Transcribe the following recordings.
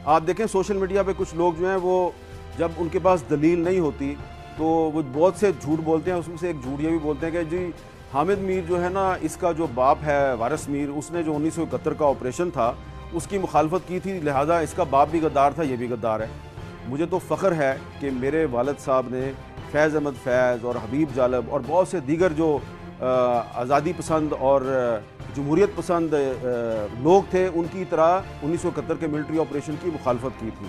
آپ دیکھیں social media پہ کچھ لوگ جو ہیں وہ جب ان کے پاس دلیل نہیں ہوتی تو وہ بہت سے جھوٹ بولتے ہیں. اس میں سے ایک جھوٹ یہ بھی بولتے ہیں کہ جی حامد میر جو ہے نا اس کا جو باپ ہے وارث میر, اس نے جو 1971 کا آپریشن تھا اس کی مخالفت کی تھی, لہٰذا اس کا باپ بھی غدار تھا, یہ بھی غدار ہے. مجھے تو فخر ہے کہ میرے والد صاحب نے فیض احمد فیض اور حبیب جالب اور بہت سے دیگر جو آزادی پسند اور جمہوریت پسند لوگ تھے ان کی طرح 1971 کے ملٹری آپریشن کی مخالفت کی تھی.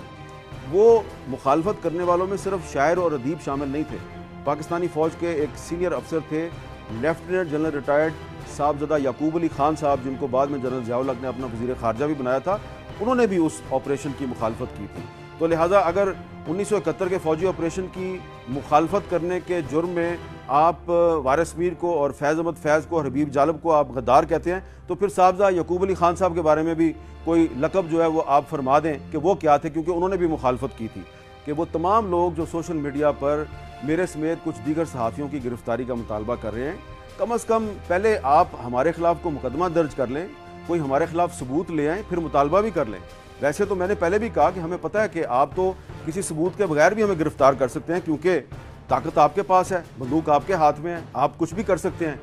وہ مخالفت کرنے والوں میں صرف شاعر اور ادیب شامل نہیں تھے. پاکستانی فوج کے ایک سینئر افسر تھے لیفٹیننٹ جنرل ریٹائرڈ صاحبزادہ یعقوب علی خان صاحب, جن کو بعد میں جنرل ضیاء الحق نے اپنا وزیر خارجہ بھی بنایا تھا, انہوں نے بھی اس آپریشن کی مخالفت کی تھی. تو لہٰذا اگر 1971 کے فوجی آپریشن کی مخالفت کرنے کے جرم میں آپ وارث میر کو اور فیض احمد فیض کو اور حبیب جالب کو آپ غدار کہتے ہیں, تو پھر صاحبزادہ یعقوب علی خان صاحب کے بارے میں بھی کوئی لقب جو ہے وہ آپ فرما دیں کہ وہ کیا تھے, کیونکہ انہوں نے بھی مخالفت کی تھی. کہ وہ تمام لوگ جو سوشل میڈیا پر میرے سمیت کچھ دیگر صحافیوں کی گرفتاری کا مطالبہ کر رہے ہیں, کم از کم پہلے آپ ہمارے خلاف کو مقدمہ درج کر لیں, کوئی ہمارے خلاف ثبوت لے آئیں, پھر مطالبہ بھی کر لیں. ویسے تو میں نے پہلے بھی کہا کہ ہمیں پتہ ہے کہ آپ تو کسی ثبوت کے بغیر بھی ہمیں گرفتار کر سکتے ہیں, کیونکہ طاقت آپ کے پاس ہے, بندوق آپ کے ہاتھ میں ہے, آپ کچھ بھی کر سکتے ہیں.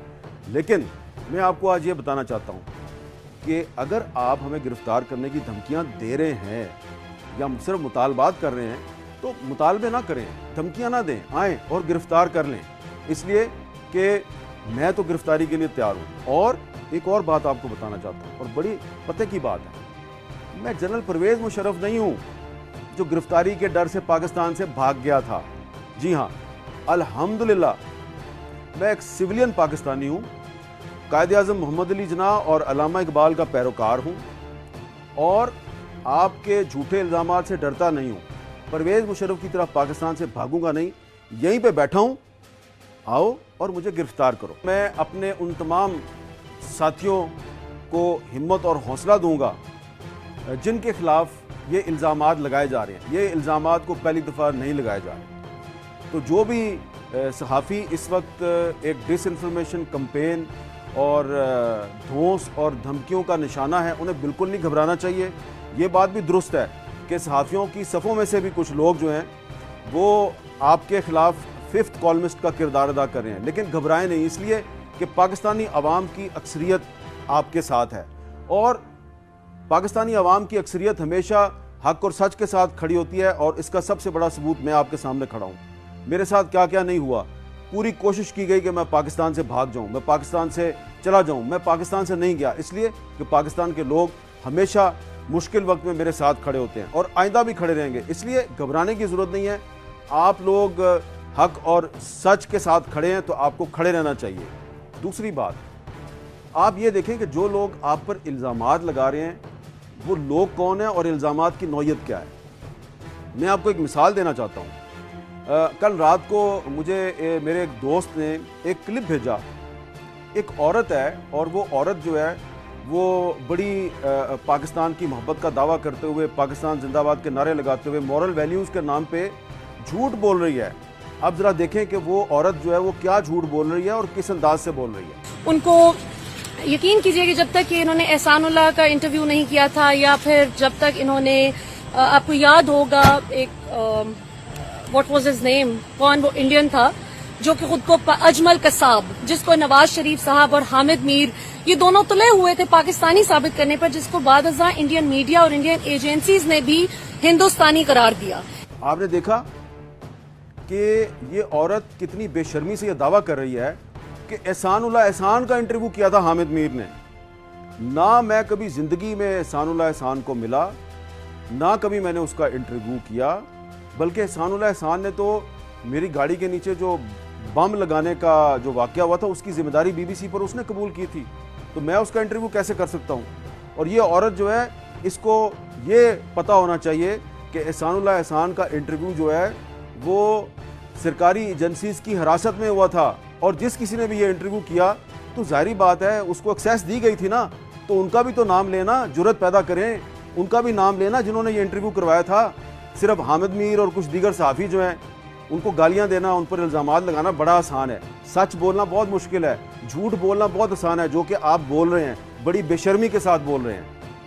لیکن میں آپ کو آج یہ بتانا چاہتا ہوں کہ اگر آپ ہمیں گرفتار کرنے کی دھمکیاں دے رہے ہیں یا صرف مطالبات کر رہے ہیں تو مطالبے نہ کریں, دھمکیاں نہ دیں, آئیں اور گرفتار کر لیں, اس لیے کہ میں تو گرفتاری کے لیے تیار ہوں. اور ایک اور بات آپ کو بتانا چاہتا ہوں اور بڑی پتہ کی بات ہے, میں جنرل پرویز مشرف نہیں ہوں جو گرفتاری کے ڈر سے پاکستان سے بھاگ گیا تھا. جی ہاں, الحمدللہ میں ایک سویلین پاکستانی ہوں, قائد اعظم محمد علی جناح اور علامہ اقبال کا پیروکار ہوں, اور آپ کے جھوٹے الزامات سے ڈرتا نہیں ہوں. پرویز مشرف کی طرح پاکستان سے بھاگوں گا نہیں, یہیں پہ بیٹھا ہوں, آؤ اور مجھے گرفتار کرو. میں اپنے ان تمام ساتھیوں کو ہمت اور حوصلہ دوں گا جن کے خلاف یہ الزامات لگائے جا رہے ہیں. یہ الزامات کو پہلی دفعہ نہیں لگائے جا رہے. تو جو بھی صحافی اس وقت ایک ڈس انفارمیشن کمپین اور دھونس اور دھمکیوں کا نشانہ ہے, انہیں بالکل نہیں گھبرانا چاہیے. یہ بات بھی درست ہے کہ صحافیوں کی صفوں میں سے بھی کچھ لوگ جو ہیں وہ آپ کے خلاف ففتھ کالمسٹ کا کردار ادا کر رہے ہیں, لیکن گھبرائیں نہیں, اس لیے کہ پاکستانی عوام کی اکثریت آپ کے ساتھ ہے, اور پاکستانی عوام کی اکثریت ہمیشہ حق اور سچ کے ساتھ کھڑی ہوتی ہے. اور اس کا سب سے بڑا ثبوت میں آپ کے سامنے کھڑا ہوں. میرے ساتھ کیا کیا نہیں ہوا. پوری کوشش کی گئی کہ میں پاکستان سے بھاگ جاؤں, میں پاکستان سے چلا جاؤں, میں پاکستان سے نہیں گیا, اس لیے کہ پاکستان کے لوگ ہمیشہ مشکل وقت میں میرے ساتھ کھڑے ہوتے ہیں اور آئندہ بھی کھڑے رہیں گے. اس لیے گھبرانے کی ضرورت نہیں ہے. آپ لوگ حق اور سچ کے ساتھ کھڑے ہیں تو آپ کو کھڑے رہنا چاہیے. دوسری بات, آپ یہ دیکھیں کہ جو لوگ آپ پر الزامات لگا رہے ہیں وہ لوگ کون ہیں اور الزامات کی نوعیت کیا ہے. میں آپ کو ایک مثال دینا چاہتا ہوں. کل رات کو مجھے میرے ایک دوست نے ایک کلپ بھیجا. ایک عورت ہے اور وہ عورت جو ہے وہ بڑی پاکستان کی محبت کا دعویٰ کرتے ہوئے, پاکستان زندہ باد کے نعرے لگاتے ہوئے مورل ویلیوز کے نام پہ جھوٹ بول رہی ہے. اب ذرا دیکھیں کہ وہ عورت جو ہے وہ کیا جھوٹ بول رہی ہے اور کس انداز سے بول رہی ہے. ان کو یقین کیجئے کہ جب تک کہ انہوں نے احسان اللہ کا انٹرویو نہیں کیا تھا, یا پھر جب تک انہوں نے, آپ کو یاد ہوگا ایک واٹ واز ہز نیم, کون وہ انڈین تھا جو کہ خود کو اجمل قصاب, جس کو نواز شریف صاحب اور حامد میر یہ دونوں تلے ہوئے تھے پاکستانی ثابت کرنے پر, جس کو بعد ازاں انڈین میڈیا اور انڈین ایجنسیز نے بھی ہندوستانی قرار دیا. آپ نے دیکھا کہ یہ عورت کتنی بے شرمی سے یہ دعویٰ کر رہی ہے کہ احسان اللہ احسان کا انٹرویو کیا تھا حامد میر نے. نہ میں کبھی زندگی میں احسان اللہ احسان کو ملا, نہ کبھی میں نے اس کا انٹرویو کیا, بلکہ احسان اللہ احسان نے تو میری گاڑی کے نیچے جو بم لگانے کا جو واقعہ ہوا تھا اس کی ذمہ داری BBC پر اس نے قبول کی تھی. تو میں اس کا انٹرویو کیسے کر سکتا ہوں. اور یہ عورت جو ہے اس کو یہ پتہ ہونا چاہیے کہ احسان اللہ احسان کا انٹرویو جو ہے وہ سرکاری ایجنسیز کی حراست میں ہوا تھا, اور جس کسی نے بھی یہ انٹرویو کیا تو ظاہری بات ہے اس کو ایکسیس دی گئی تھی نا, تو ان کا بھی تو نام لینا, جرت پیدا کریں, ان کا بھی نام لینا جنہوں نے یہ انٹرویو کروایا تھا. صرف حامد میر اور کچھ دیگر صحافی جو ہیں ان کو گالیاں دینا, ان پر الزامات لگانا بڑا آسان ہے. سچ بولنا بہت مشکل ہے, جھوٹ بولنا بہت آسان ہے, جو کہ آپ بول رہے ہیں, بڑی بے شرمی کے ساتھ بول رہے ہیں.